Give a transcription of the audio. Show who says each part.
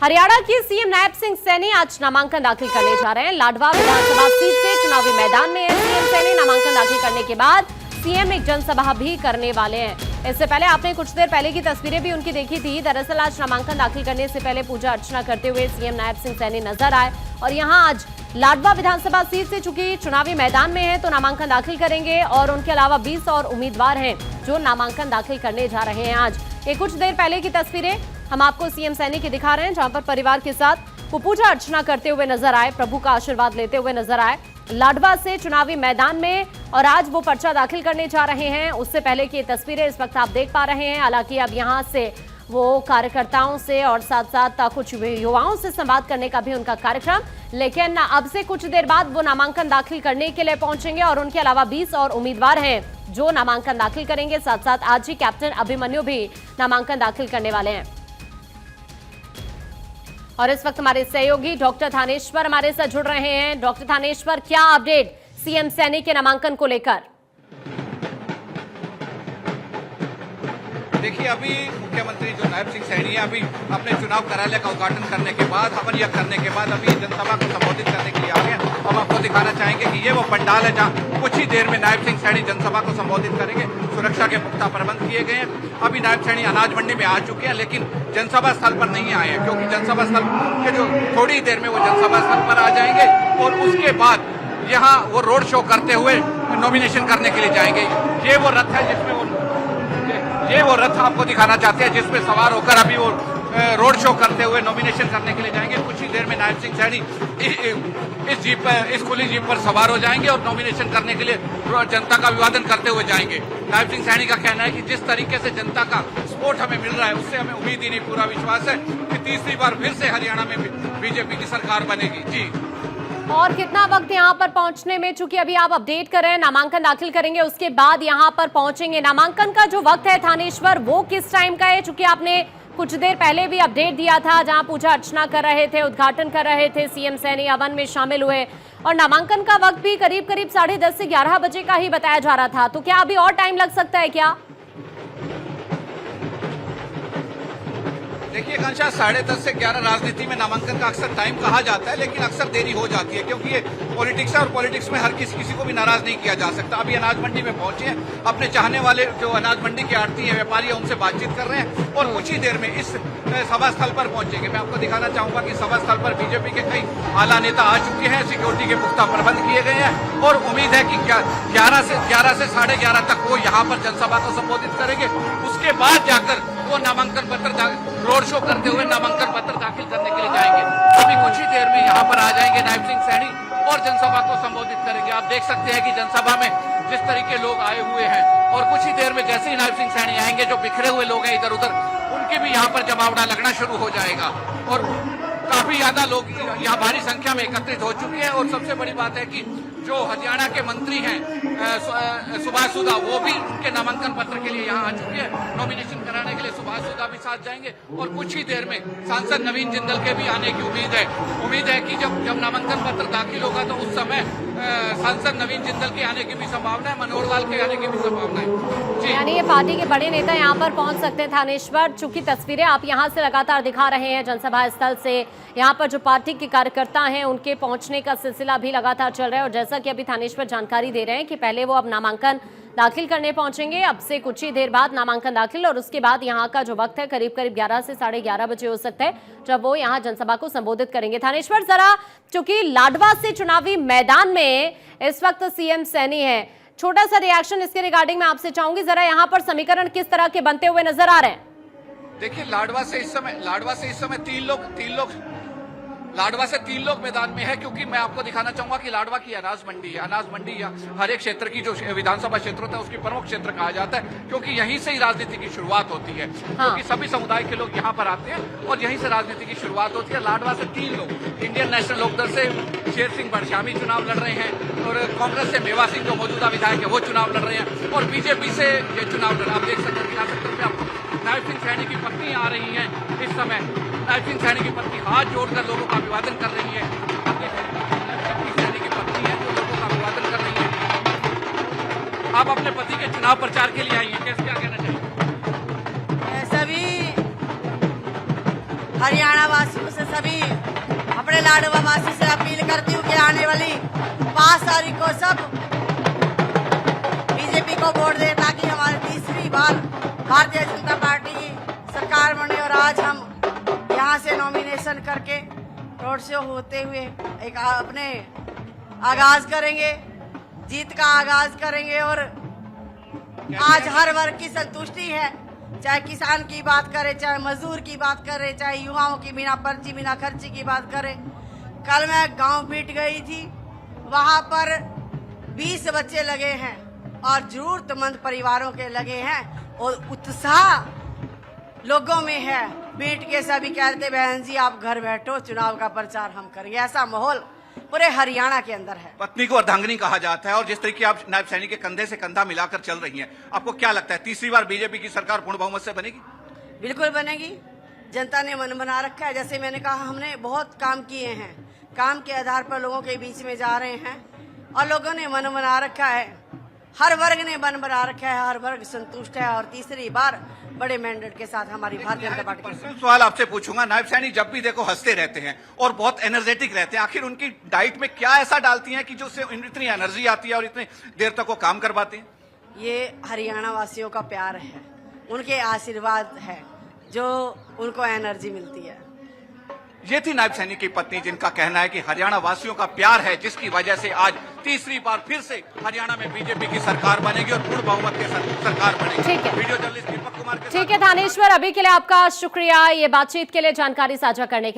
Speaker 1: हरियाणा की सीएम नायब सिंह सैनी आज नामांकन दाखिल करने जा रहे हैं। लाडवा विधानसभा सीट से चुनावी मैदान में सीएम सैनी नामांकन दाखिल करने के बाद सीएम एक जनसभा भी करने वाले हैं। इससे पहले आपने कुछ देर पहले की तस्वीरें भी उनकी देखी थी। दरअसल आज नामांकन दाखिल करने से पहले पूजा अर्चना करते हुए सीएम नायब सिंह सैनी नजर आए और यहाँ आज लाडवा विधानसभा सीट से चूंकि चुनावी मैदान में है तो नामांकन दाखिल करेंगे और उनके अलावा 20 और उम्मीदवार हैं जो नामांकन दाखिल करने जा रहे हैं। आज ये कुछ देर पहले की तस्वीरें हम आपको सीएम सैनी की दिखा रहे हैं, जहां पर परिवार के साथ वो पूजा अर्चना करते हुए नजर आए, प्रभु का आशीर्वाद लेते हुए नजर आए लाडवा से चुनावी मैदान में। और आज वो पर्चा दाखिल करने जा रहे हैं। उससे पहले की तस्वीरें इस वक्त आप देख पा रहे हैं। हालांकि अब यहां से वो कार्यकर्ताओं से और साथ साथ कुछ युवाओं से संवाद करने का भी उनका कार्यक्रम, लेकिन अब से कुछ देर बाद वो नामांकन दाखिल करने के लिए पहुंचेंगे और उनके अलावा 20 और उम्मीदवार हैं जो नामांकन दाखिल करेंगे। साथ साथ आज ही कैप्टन अभिमन्यु भी नामांकन दाखिल करने वाले हैं। और इस वक्त हमारे सहयोगी डॉक्टर थानेश्वर हमारे साथ जुड़ रहे हैं। डॉक्टर थानेश्वर, क्या अपडेट सीएम सैनी के नामांकन को लेकर?
Speaker 2: देखिए, अभी मुख्यमंत्री जो नायब सिंह सैनी है अभी अपने चुनाव कार्यालय का उद्घाटन करने के बाद, हवन यज्ञ करने के बाद अभी जनसभा को संबोधित करने के लिए आ गए। हम आपको दिखाना चाहेंगे कि ये वो पंडाल है जहाँ कुछ ही देर में नायब सिंह सैनी जनसभा को संबोधित करेंगे। सुरक्षा के पुख्ता प्रबंध किए गए हैं। अभी नायब सैनी अनाज मंडी में आ चुके हैं, लेकिन जनसभा स्थल पर नहीं आए हैं क्योंकि जनसभा स्थल के जो थोड़ी देर में वो जनसभा स्थल पर आ जाएंगे और उसके बाद यहाँ वो रोड शो करते हुए नॉमिनेशन करने के लिए जाएंगे। ये वो रथ है जिसमें वो रथ आपको दिखाना चाहते हैं, जिसमें सवार होकर अभी वो रोड शो करते हुए नॉमिनेशन करने के लिए जाएंगे। कुछ ही देर में नायब सिंह सैनी इस खुली जीप पर सवार हो जाएंगे और नॉमिनेशन करने के लिए जनता का अभिवादन करते हुए जाएंगे। नायब सिंह सैनी का कहना है कि जिस तरीके से जनता का सपोर्ट हमें मिल रहा है उससे हमें उम्मीद ही नहीं, पूरा विश्वास है कि तीसरी बार फिर से हरियाणा में बीजेपी की सरकार बनेगी। जी,
Speaker 1: और कितना वक्त यहाँ पर पहुंचने में, चूंकि अभी आप अपडेट कर रहे हैं, नामांकन दाखिल करेंगे उसके बाद यहाँ पर पहुंचेंगे, नामांकन का जो वक्त है थानेश्वर वो किस टाइम का है? चूंकि आपने कुछ देर पहले भी अपडेट दिया था जहां पूजा अर्चना कर रहे थे, उद्घाटन कर रहे थे सीएम सैनी, हवन में शामिल हुए और नामांकन का वक्त भी करीब 10:30 से 11 बजे का ही बताया जा रहा था। तो क्या अभी और टाइम लग सकता है क्या?
Speaker 2: देखिए कांक्षा, 10:30 से 11 राजनीति में नामांकन का अक्सर टाइम कहा जाता है, लेकिन अक्सर देरी हो जाती है क्योंकि ये पॉलिटिक्स है और पॉलिटिक्स में हर किसी को भी नाराज नहीं किया जा सकता। अभी अनाज मंडी में पहुंचे हैं, अपने चाहने वाले जो अनाज मंडी के आड़ती है, व्यापारी है, उनसे बातचीत कर रहे हैं और कुछ ही देर में इस सभा स्थल पर पहुंचेंगे। मैं आपको दिखाना चाहूंगा कि सभा स्थल पर बीजेपी के कई आला नेता आ चुके हैं, सिक्योरिटी के पुख्ता प्रबंध किए गए हैं और उम्मीद है कि 11 से 11:30 तक वो यहाँ पर जनसभा को संबोधित करेंगे। उसके बाद जाकर वो नामांकन पत्र रोड शो करते हुए नामांकन पत्र दाखिल करने के लिए जाएंगे। अभी कुछ ही देर में यहाँ पर आ जाएंगे नायब सिंह सैनी और जनसभा को संबोधित करेंगे। आप देख सकते हैं कि जनसभा में जिस तरीके लोग आए हुए हैं और कुछ ही देर में जैसे ही नायब सिंह सैनी आएंगे, जो बिखरे हुए लोग हैं इधर उधर, उनके भी यहाँ पर जमावड़ा लगना शुरू हो जाएगा और काफी ज्यादा लोग यहाँ भारी संख्या में एकत्रित हो चुके हैं। और सबसे बड़ी बात है कि जो हरियाणा के मंत्री हैं सुभाष सुधा, वो भी उनके नामांकन पत्र के लिए यहाँ आ चुके हैं। नॉमिनेशन कराने के लिए सुभाष सुधा भी साथ जाएंगे और कुछ ही देर में सांसद नवीन जिंदल के भी आने की उम्मीद है कि जब नामांकन पत्र दाखिल होगा तो उस समय सांसद नवीन जिंदल के आने की भी संभावना है, मनोहर लाल के आने की भी संभावना है।
Speaker 1: यानी ये पार्टी के बड़े नेता यहाँ पर पहुंच सकते हैं थानेश्वर। चूंकि तस्वीरें आप यहाँ से लगातार दिखा रहे हैं जनसभा स्थल से, यहाँ पर जो पार्टी के कार्यकर्ता हैं उनके पहुंचने का सिलसिला भी लगातार चल रहा है और जैसा कि अभी थानेश्वर जानकारी दे रहे हैं कि पहले वो अब नामांकन दाखिल करने पहुंचेंगे। अब से कुछ ही देर बाद नामांकन दाखिल और उसके बाद यहाँ का जो वक्त है करीब 11 से 11:30 बजे हो सकता है जब वो यहाँ जनसभा को संबोधित करेंगे। थानेश्वर, जरा चूंकि लाडवा से चुनावी मैदान में इस वक्त सीएम सैनी है, छोटा सा रिएक्शन इसके रिगार्डिंग मैं आपसे चाहूंगी। जरा यहाँ पर समीकरण किस तरह के बनते हुए नजर आ रहे हैं?
Speaker 2: देखिए, लाडवा से इस समय लाडवा से 3 लोग मैदान में है, क्योंकि मैं आपको दिखाना चाहूंगा कि लाडवा की अनाज मंडी है। अनाज मंडी या हर एक क्षेत्र की जो विधानसभा क्षेत्र होता है उसकी प्रमुख क्षेत्र कहा जाता है, क्योंकि यहीं से ही राजनीति की शुरुआत होती है। क्योंकि सभी समुदाय के लोग यहाँ पर आते हैं और यहीं से राजनीति की शुरुआत होती है। लाडवा से 3 लोग, इंडियन नेशनल लोकदल से शेर सिंह बड़श्यामी चुनाव लड़ रहे हैं और कांग्रेस से मेवा सिंह जो मौजूदा विधायक है वो चुनाव लड़ रहे हैं और बीजेपी से ये चुनाव लड़, आप देख सकते हैं नायब सिंह सैनी की पत्नी आ रही है इस समय। नायब सिंह सैनी की पत्नी हाथ जोड़कर लोगों का अभिवादन कर रही है। सैनी की पत्नी है जो लोगों का अभिवादन कर रही है। आप अपने पति के चुनाव प्रचार के लिए आई है, कैसे क्या कहना चाहिए?
Speaker 3: सभी हरियाणा वासियों से सभी अपने लाडवा वासी से अपील करती हूँ कि आने वाली 5 तारीख को सब बीजेपी को वोट दे, ताकि हमारी तीसरी बार भारतीय जनता पार्टी की सरकार बने। और आज हम यहाँ से नॉमिनेशन करके रोड शो होते हुए एक अपने आगाज करेंगे, जीत का आगाज करेंगे। और आज हर वर्ग की संतुष्टि है, चाहे किसान की बात करें, चाहे मजदूर की बात करें, चाहे युवाओं की बिना पर्ची बिना खर्ची की बात करें। कल मैं गांव बीट गई थी, वहां पर 20 बच्चे लगे हैं और जरूरतमंद परिवारों के लगे हैं और उत्साह लोगों में है। बीट के सभी कहते बहन जी आप घर बैठो, चुनाव का प्रचार हम करेंगे। ऐसा माहौल पूरे हरियाणा के अंदर है।
Speaker 2: पत्नी को अर्धांगिनी कहा जाता है और जिस तरीके आप नायब सैनी के कंधे से कंधा मिलाकर चल रही हैं, आपको क्या लगता है तीसरी बार बीजेपी की सरकार पूर्ण बहुमत से बनेगी?
Speaker 3: बिल्कुल बनेगी। जनता ने मन बना रखा है। जैसे मैंने कहा, हमने बहुत काम किए हैं, काम के आधार पर लोगों के बीच में जा रहे हैं और लोगों ने मन बना रखा है। हर वर्ग ने मन बना रखा है, हर वर्ग संतुष्ट है और तीसरी बार बड़े मैंडेट के साथ हमारी भारतीय जनता पार्टी।
Speaker 2: पर्सनल सवाल आपसे पूछूंगा, नायब सैनी जब भी देखो हंसते रहते हैं और बहुत एनर्जेटिक रहते हैं, आखिर उनकी डाइट में क्या ऐसा डालती हैं कि जो उससे इतनी एनर्जी आती है और इतनी देर तक वो काम कर पाते हैं?
Speaker 3: ये हरियाणा वासियों का प्यार है, उनके आशीर्वाद है जो उनको एनर्जी मिलती है।
Speaker 2: ये थी नायब सैनी की पत्नी, जिनका कहना है कि हरियाणा वासियों का प्यार है जिसकी वजह से आज तीसरी बार फिर से हरियाणा में बीजेपी की सरकार बनेगी और पूर्ण बहुमत के सरकार बनेगी।
Speaker 1: ठीक है।
Speaker 2: वीडियो जर्नलिस्ट दीपक कुमार के साथ।
Speaker 1: ठीक है थानेश्वर, अभी के लिए आपका शुक्रिया ये बातचीत के लिए, जानकारी साझा करने के